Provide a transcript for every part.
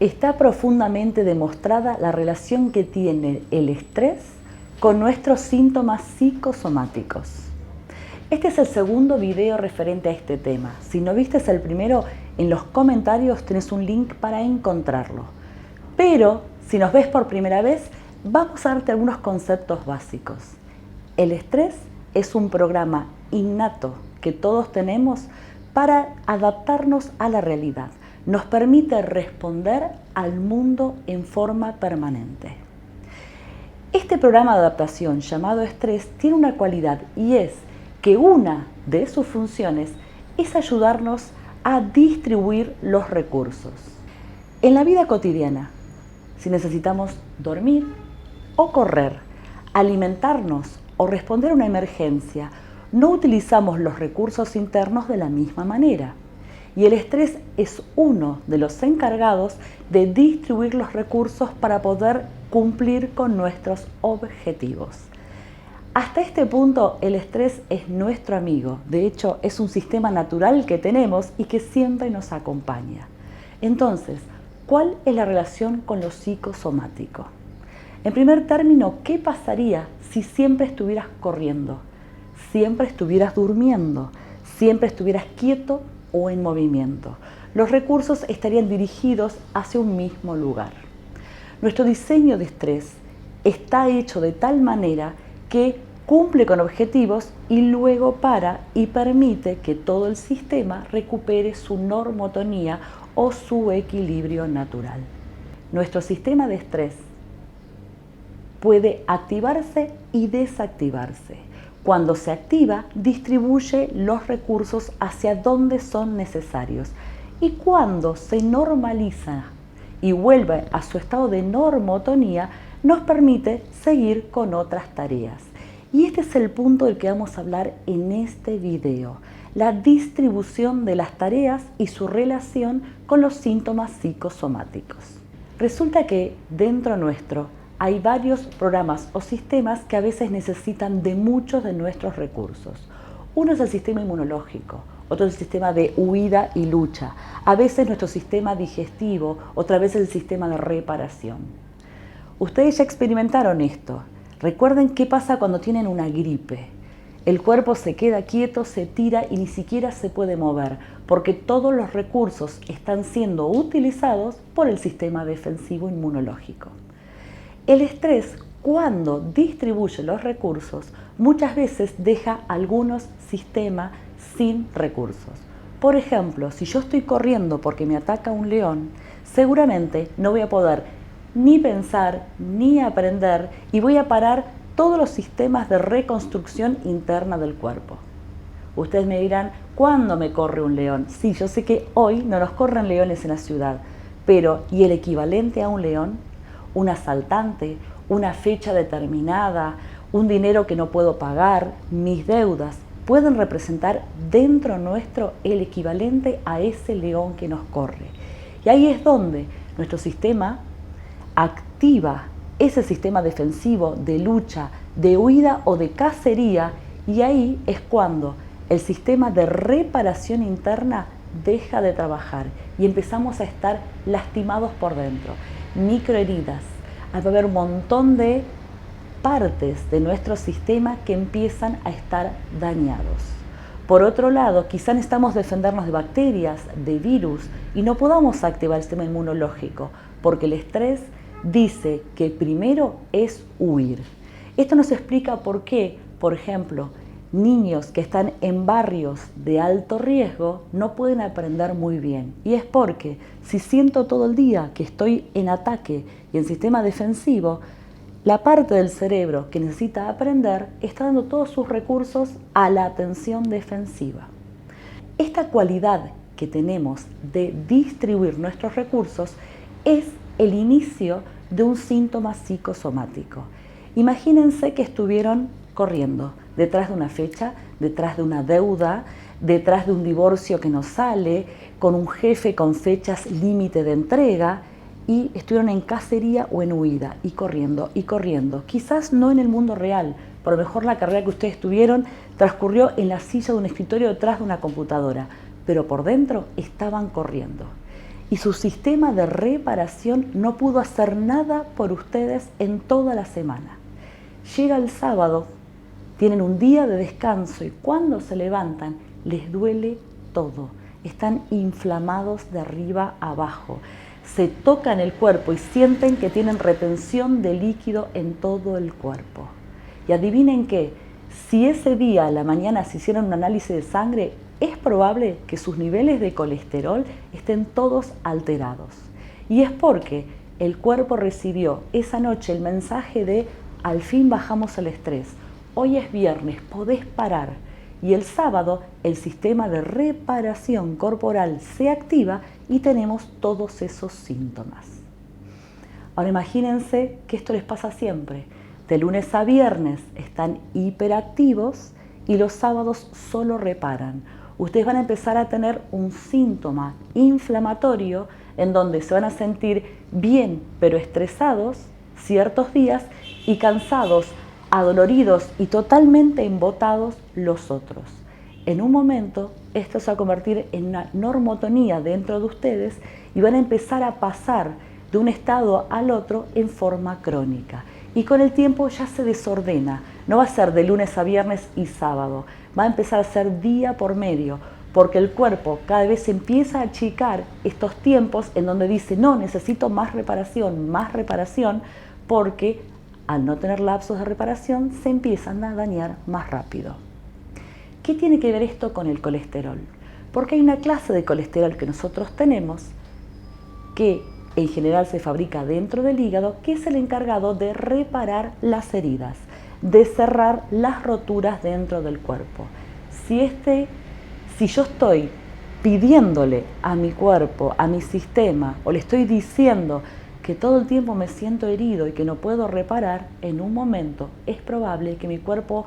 Está profundamente demostrada la relación que tiene el estrés con nuestros síntomas psicosomáticos. Este es el segundo video referente a este tema. Si no viste el primero, en los comentarios tenés un link para encontrarlo. Pero si nos ves por primera vez, vamos a darte algunos conceptos básicos. El estrés es un programa innato que todos tenemos para adaptarnos a la realidad. Nos permite responder al mundo en forma permanente. Este programa de adaptación llamado estrés tiene una cualidad y es que una de sus funciones es ayudarnos a distribuir los recursos. En la vida cotidiana, si necesitamos dormir o correr, alimentarnos o responder a una emergencia, no utilizamos los recursos internos de la misma manera. Y el estrés es uno de los encargados de distribuir los recursos para poder cumplir con nuestros objetivos. Hasta este punto el estrés es nuestro amigo, de hecho es un sistema natural que tenemos y que siempre nos acompaña. Entonces, ¿cuál es la relación con lo psicosomático? En primer término, ¿qué pasaría si siempre estuvieras corriendo, siempre estuvieras durmiendo, siempre estuvieras quieto o en movimiento? Los recursos estarían dirigidos hacia un mismo lugar. Nuestro diseño de estrés está hecho de tal manera que cumple con objetivos y luego para y permite que todo el sistema recupere su normotonía o su equilibrio natural. Nuestro sistema de estrés puede activarse y desactivarse. Cuando se activa, distribuye los recursos hacia donde son necesarios. Y cuando se normaliza y vuelve a su estado de normotonía, nos permite seguir con otras tareas. Y este es el punto del que vamos a hablar en este video: la distribución de las tareas y su relación con los síntomas psicosomáticos. Resulta que dentro nuestro hay varios programas o sistemas que a veces necesitan de muchos de nuestros recursos. Uno es el sistema inmunológico, otro es el sistema de huida y lucha, a veces nuestro sistema digestivo, otra vez el sistema de reparación. Ustedes ya experimentaron esto. Recuerden qué pasa cuando tienen una gripe. El cuerpo se queda quieto, se tira y ni siquiera se puede mover, porque todos los recursos están siendo utilizados por el sistema defensivo inmunológico. El estrés, cuando distribuye los recursos, muchas veces deja algunos sistemas sin recursos. Por ejemplo, si yo estoy corriendo porque me ataca un león, seguramente no voy a poder ni pensar ni aprender y voy a parar todos los sistemas de reconstrucción interna del cuerpo. Ustedes me dirán, ¿cuándo me corre un león? Sí, yo sé que hoy no nos corren leones en la ciudad, pero ¿y el equivalente a un león? Un asaltante, una fecha determinada, un dinero que no puedo pagar, mis deudas, pueden representar dentro nuestro el equivalente a ese león que nos corre. Y ahí es donde nuestro sistema activa ese sistema defensivo de lucha, de huida o de cacería, y ahí es cuando el sistema de reparación interna deja de trabajar y empezamos a estar lastimados por dentro. Microheridas, va a haber un montón de partes de nuestro sistema que empiezan a estar dañados. Por otro lado, quizá necesitamos defendernos de bacterias, de virus, y no podamos activar el sistema inmunológico, porque el estrés dice que primero es huir. Esto nos explica por qué, por ejemplo, niños que están en barrios de alto riesgo no pueden aprender muy bien. Y es porque si siento todo el día que estoy en ataque y en sistema defensivo, la parte del cerebro que necesita aprender está dando todos sus recursos a la atención defensiva. Esta cualidad que tenemos de distribuir nuestros recursos es el inicio de un síntoma psicosomático. Imagínense que estuvieron corriendo detrás de una fecha, detrás de una deuda, detrás de un divorcio que no sale, con un jefe con fechas límite de entrega, y estuvieron en cacería o en huida y corriendo y corriendo. Quizás no en el mundo real, por lo mejor la carrera que ustedes tuvieron transcurrió en la silla de un escritorio detrás de una computadora, pero por dentro estaban corriendo. y su sistema de reparación no pudo hacer nada por ustedes en toda la semana. Llega el sábado, tienen un día de descanso y cuando se levantan les duele todo. Están inflamados de arriba a abajo. Se tocan el cuerpo y sienten que tienen retención de líquido en todo el cuerpo. Y adivinen qué, si ese día a la mañana se hicieron un análisis de sangre, es probable que sus niveles de colesterol estén todos alterados. Y es porque el cuerpo recibió esa noche el mensaje de al fin bajamos el estrés. Hoy es viernes, podés parar. Y el sábado el sistema de reparación corporal se activa y tenemos todos esos síntomas. Ahora imagínense que esto les pasa siempre. De lunes a viernes están hiperactivos y los sábados solo reparan. Ustedes van a empezar a tener un síntoma inflamatorio en donde se van a sentir bien pero estresados ciertos días y cansados, adoloridos y totalmente embotados los otros. En un momento esto se va a convertir en una normotonía dentro de ustedes y van a empezar a pasar de un estado al otro en forma crónica. Y con el tiempo ya se desordena, no va a ser de lunes a viernes y sábado, va a empezar a ser día por medio, porque el cuerpo cada vez empieza a achicar estos tiempos en donde dice, no, necesito más reparación, porque al no tener lapsos de reparación se empiezan a dañar más rápido. ¿Qué tiene que ver esto con el colesterol? Porque hay una clase de colesterol que nosotros tenemos que en general se fabrica dentro del hígado, que es el encargado de reparar las heridas, de cerrar las roturas dentro del cuerpo. Si yo estoy pidiéndole a mi cuerpo, a mi sistema, o le estoy diciendo que todo el tiempo me siento herido y que no puedo reparar, en un momento es probable que mi cuerpo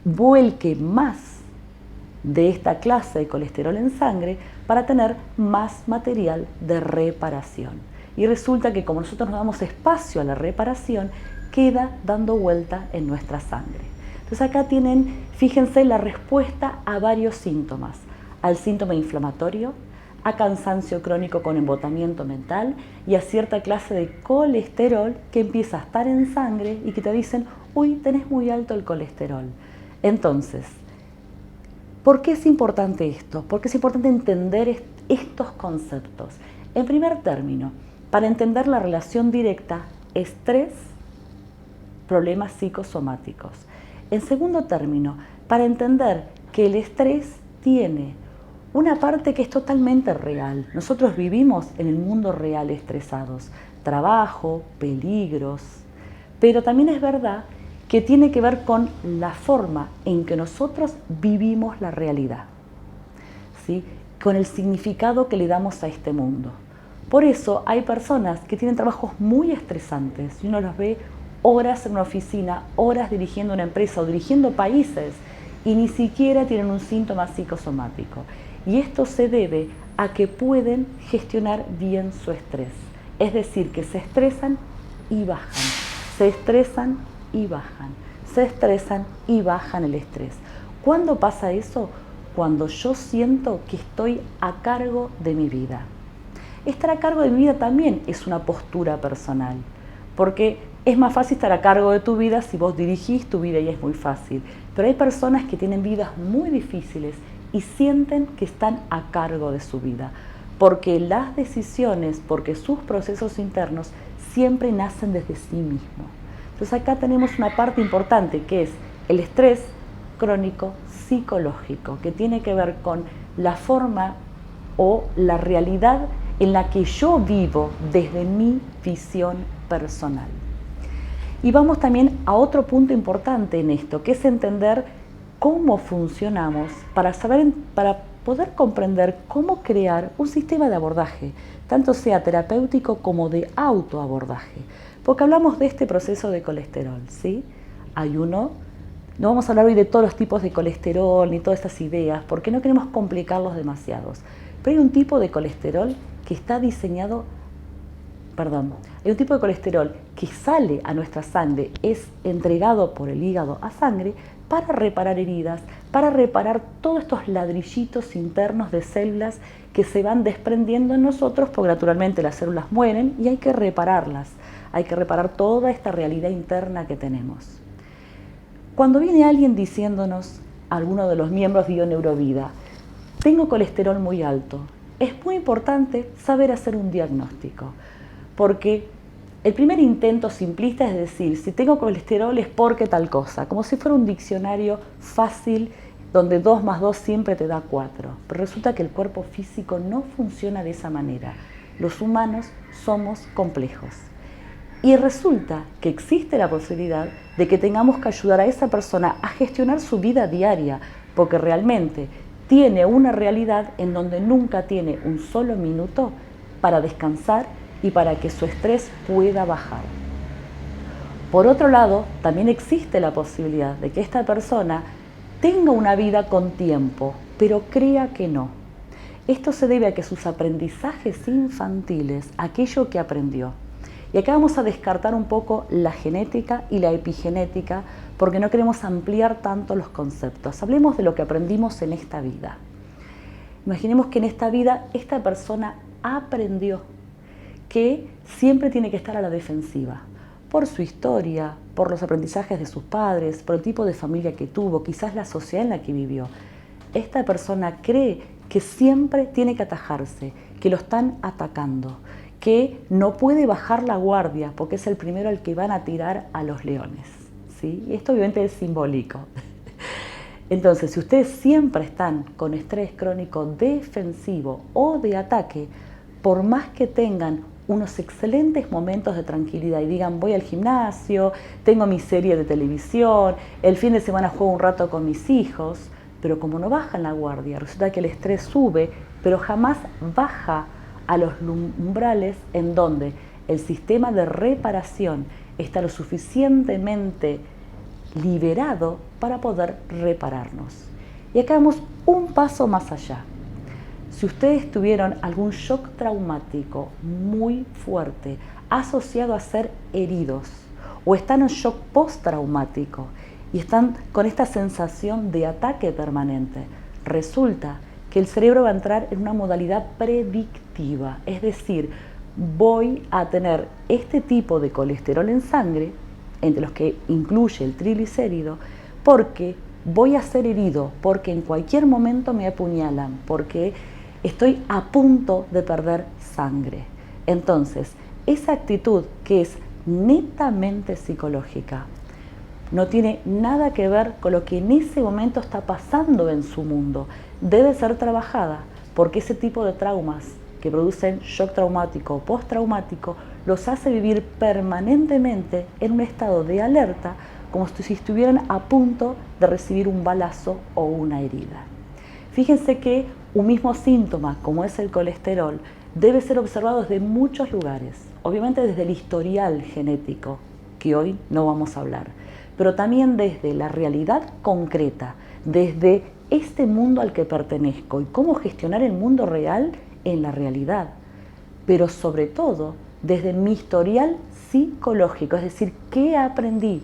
vuelque más de esta clase de colesterol en sangre para tener más material de reparación. Y resulta que como nosotros nos damos espacio a la reparación, queda dando vuelta en nuestra sangre. Entonces acá tienen, fíjense, la respuesta a varios síntomas. Al síntoma inflamatorio, a cansancio crónico con embotamiento mental y a cierta clase de colesterol que empieza a estar en sangre y que te dicen, uy, tenés muy alto el colesterol. Entonces, ¿por qué es importante esto? Porque es importante entender estos conceptos. En primer término, para entender la relación directa, estrés, problemas psicosomáticos. En segundo término, para entender que el estrés tiene una parte que es totalmente real. Nosotros vivimos en el mundo real estresados, trabajo, peligros, pero también es verdad que tiene que ver con la forma en que nosotros vivimos la realidad, ¿sí? Con el significado que le damos a este mundo. Por eso hay personas que tienen trabajos muy estresantes y uno los ve horas en una oficina, horas dirigiendo una empresa o dirigiendo países y ni siquiera tienen un síntoma psicosomático. Y esto se debe a que pueden gestionar bien su estrés. Es decir, que se estresan y bajan, se estresan y bajan, se estresan y bajan el estrés. ¿Cuándo pasa eso? Cuando yo siento que estoy a cargo de mi vida. Estar a cargo de mi vida también es una postura personal, porque es más fácil estar a cargo de tu vida si vos dirigís tu vida y es muy fácil. Pero hay personas que tienen vidas muy difíciles y sienten que están a cargo de su vida, porque las decisiones, porque sus procesos internos siempre nacen desde sí mismos. Entonces acá tenemos una parte importante que es el estrés crónico psicológico, que tiene que ver con la forma o la realidad en la que yo vivo desde mi visión personal. Y vamos también a otro punto importante en esto, que es entender cómo funcionamos para poder comprender cómo crear un sistema de abordaje, tanto sea terapéutico como de autoabordaje. Porque hablamos de este proceso de colesterol, ¿sí? No vamos a hablar hoy de todos los tipos de colesterol ni todas estas ideas, porque no queremos complicarlos demasiados. Pero hay un tipo de colesterol que está diseñado, hay un tipo de colesterol que sale a nuestra sangre, es entregado por el hígado a sangre, para reparar heridas, para reparar todos estos ladrillitos internos de células que se van desprendiendo en nosotros, porque naturalmente las células mueren y hay que repararlas, hay que reparar toda esta realidad interna que tenemos. Cuando viene alguien diciéndonos, alguno de los miembros de IoNeurovida, tengo colesterol muy alto, es muy importante saber hacer un diagnóstico, porque el primer intento simplista es decir, si tengo colesterol es porque tal cosa, como si fuera un diccionario fácil donde 2 más 2 siempre te da 4. Pero resulta que el cuerpo físico no funciona de esa manera. Los humanos somos complejos. Y resulta que existe la posibilidad de que tengamos que ayudar a esa persona a gestionar su vida diaria, porque realmente tiene una realidad en donde nunca tiene un solo minuto para descansar y para que su estrés pueda bajar. Por otro lado, también existe la posibilidad de que esta persona tenga una vida con tiempo, pero crea que no. Esto se debe a que sus aprendizajes infantiles, aquello que aprendió. Y acá vamos a descartar un poco la genética y la epigenética porque no queremos ampliar tanto los conceptos. Hablemos de lo que aprendimos en esta vida. Imaginemos que en esta vida esta persona aprendió que siempre tiene que estar a la defensiva, por su historia, por los aprendizajes de sus padres, por el tipo de familia que tuvo, quizás la sociedad en la que vivió. Esta persona cree que siempre tiene que atajarse, que lo están atacando, que no puede bajar la guardia porque es el primero al que van a tirar a los leones, ¿sí? Y esto obviamente es simbólico. Entonces, si ustedes siempre están con estrés crónico defensivo o de ataque, por más que tengan unos excelentes momentos de tranquilidad y digan voy al gimnasio, tengo mi serie de televisión, el fin de semana juego un rato con mis hijos, pero como no bajan la guardia, resulta que el estrés sube, pero jamás baja a los umbrales en donde el sistema de reparación está lo suficientemente liberado para poder repararnos. Y acá vamos un paso más allá. Si ustedes tuvieron algún shock traumático muy fuerte asociado a ser heridos o están en shock postraumático y están con esta sensación de ataque permanente, resulta que el cerebro va a entrar en una modalidad predictiva, es decir, voy a tener este tipo de colesterol en sangre, entre los que incluye el triglicérido, porque voy a ser herido, porque en cualquier momento me apuñalan, porque estoy a punto de perder sangre. Entonces, esa actitud que es netamente psicológica, no tiene nada que ver con lo que en ese momento está pasando en su mundo. Debe ser trabajada porque ese tipo de traumas que producen shock traumático o postraumático los hace vivir permanentemente en un estado de alerta como si estuvieran a punto de recibir un balazo o una herida. Fíjense que un mismo síntoma como es el colesterol debe ser observado desde muchos lugares, obviamente desde el historial genético, que hoy no vamos a hablar, pero también desde la realidad concreta, desde este mundo al que pertenezco y cómo gestionar el mundo real en la realidad, pero sobre todo desde mi historial psicológico, es decir, ¿qué aprendí?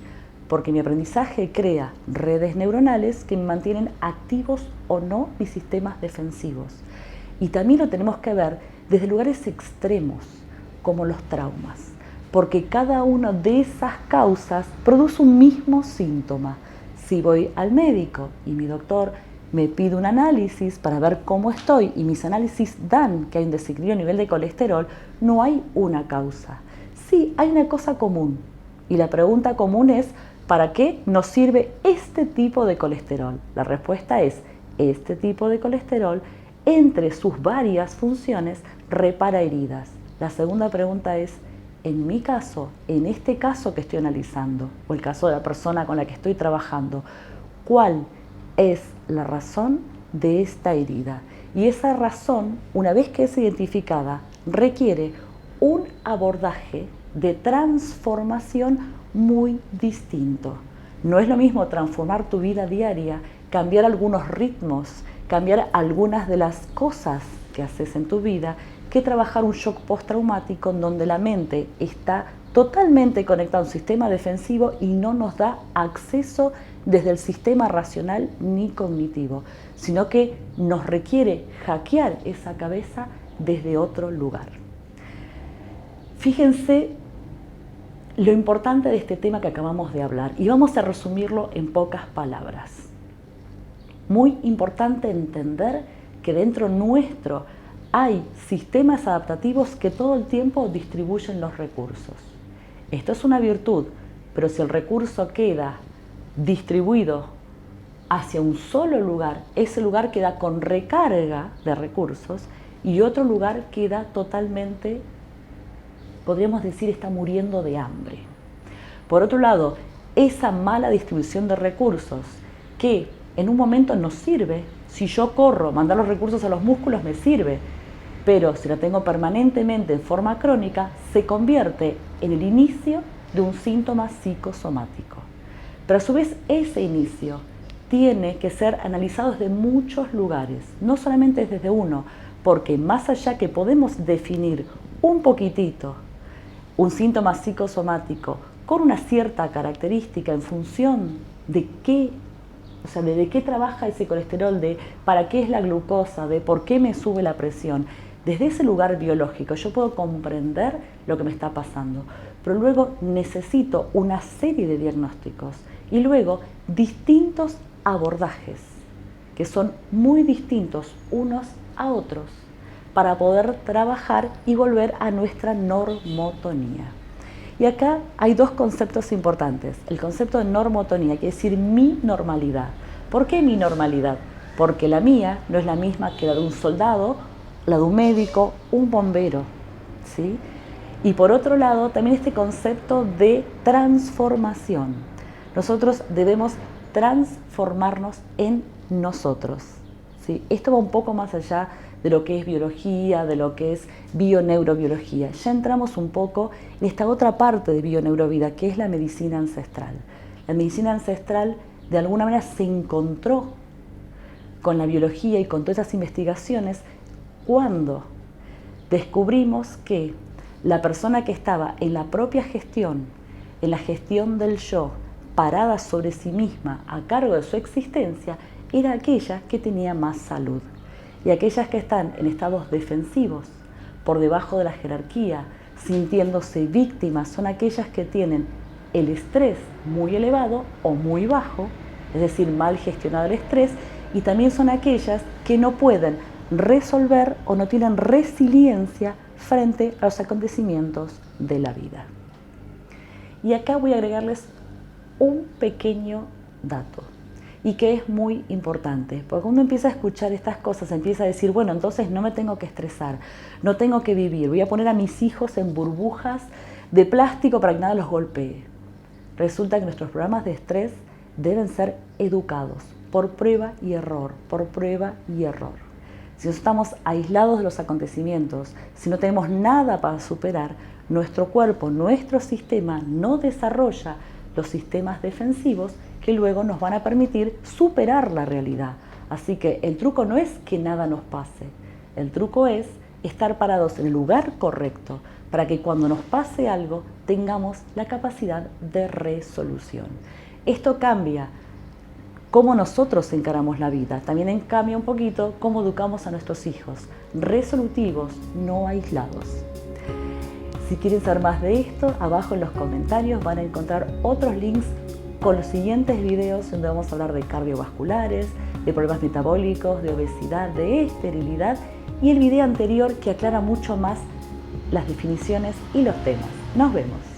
Porque mi aprendizaje crea redes neuronales que me mantienen activos o no mis sistemas defensivos. Y también lo tenemos que ver desde lugares extremos, como los traumas, porque cada una de esas causas produce un mismo síntoma. Si voy al médico y mi doctor me pide un análisis para ver cómo estoy y mis análisis dan que hay un desequilibrio a nivel de colesterol, no hay una causa. Sí, hay una cosa común. Y la pregunta común es, ¿para qué nos sirve este tipo de colesterol? La respuesta es, este tipo de colesterol, entre sus varias funciones, repara heridas. La segunda pregunta es, en mi caso, en este caso que estoy analizando, o el caso de la persona con la que estoy trabajando, ¿cuál es la razón de esta herida? Y esa razón, una vez que es identificada, requiere un abordaje de transformación muy distinto. No es lo mismo transformar tu vida diaria, cambiar algunos ritmos, cambiar algunas de las cosas que haces en tu vida, que trabajar un shock postraumático en donde la mente está totalmente conectada a un sistema defensivo y no nos da acceso desde el sistema racional ni cognitivo, sino que nos requiere hackear esa cabeza desde otro lugar. Fíjense lo importante de este tema que acabamos de hablar y vamos a resumirlo en pocas palabras. Muy importante entender que dentro nuestro hay sistemas adaptativos que todo el tiempo distribuyen los recursos. Esto es una virtud, pero si el recurso queda distribuido hacia un solo lugar, ese lugar queda con recarga de recursos y otro lugar queda totalmente, podríamos decir, está muriendo de hambre. Por otro lado, esa mala distribución de recursos que en un momento nos sirve, si yo corro, mandar los recursos a los músculos me sirve, pero si la tengo permanentemente en forma crónica, se convierte en el inicio de un síntoma psicosomático. Pero a su vez ese inicio tiene que ser analizado desde muchos lugares, no solamente desde uno, porque más allá que podemos definir un poquitito un síntoma psicosomático con una cierta característica en función de qué, o sea, de qué trabaja ese colesterol, de para qué es la glucosa, de por qué me sube la presión. Desde ese lugar biológico yo puedo comprender lo que me está pasando, pero luego necesito una serie de diagnósticos y luego distintos abordajes que son muy distintos unos a otros para poder trabajar y volver a nuestra normotonía. Y acá hay dos conceptos importantes. El concepto de normotonía, quiere decir mi normalidad. ¿Por qué mi normalidad? Porque la mía no es la misma que la de un soldado, la de un médico, un bombero, ¿sí? Y por otro lado, también este concepto de transformación. Nosotros debemos transformarnos en nosotros, ¿sí? Esto va un poco más allá de lo que es biología, de lo que es bioneurobiología. Ya entramos un poco en esta otra parte de bioneuvrovida, que es la medicina ancestral. La medicina ancestral de alguna manera se encontró con la biología y con todas esas investigaciones cuando descubrimos que la persona que estaba en la propia gestión, en la gestión del yo, parada sobre sí misma, a cargo de su existencia, era aquella que tenía más salud. Y aquellas que están en estados defensivos, por debajo de la jerarquía, sintiéndose víctimas, son aquellas que tienen el estrés muy elevado o muy bajo, es decir, mal gestionado el estrés, y también son aquellas que no pueden resolver o no tienen resiliencia frente a los acontecimientos de la vida. Y acá voy a agregarles un pequeño dato y que es muy importante, porque cuando uno empieza a escuchar estas cosas, empieza a decir, bueno, entonces no me tengo que estresar, no tengo que vivir, voy a poner a mis hijos en burbujas de plástico para que nada los golpee. Resulta que nuestros programas de estrés deben ser educados por prueba y error, por prueba y error. Si no estamos aislados de los acontecimientos, si no tenemos nada para superar, nuestro cuerpo, nuestro sistema no desarrolla los sistemas defensivos que luego nos van a permitir superar la realidad. Así que el truco no es que nada nos pase, el truco es estar parados en el lugar correcto para que cuando nos pase algo tengamos la capacidad de resolución. Esto cambia cómo nosotros encaramos la vida, también cambia un poquito cómo educamos a nuestros hijos, resolutivos, no aislados. Si quieren saber más de esto, abajo en los comentarios van a encontrar otros links con los siguientes videos donde vamos a hablar de cardiovasculares, de problemas metabólicos, de obesidad, de esterilidad y el video anterior que aclara mucho más las definiciones y los temas. Nos vemos.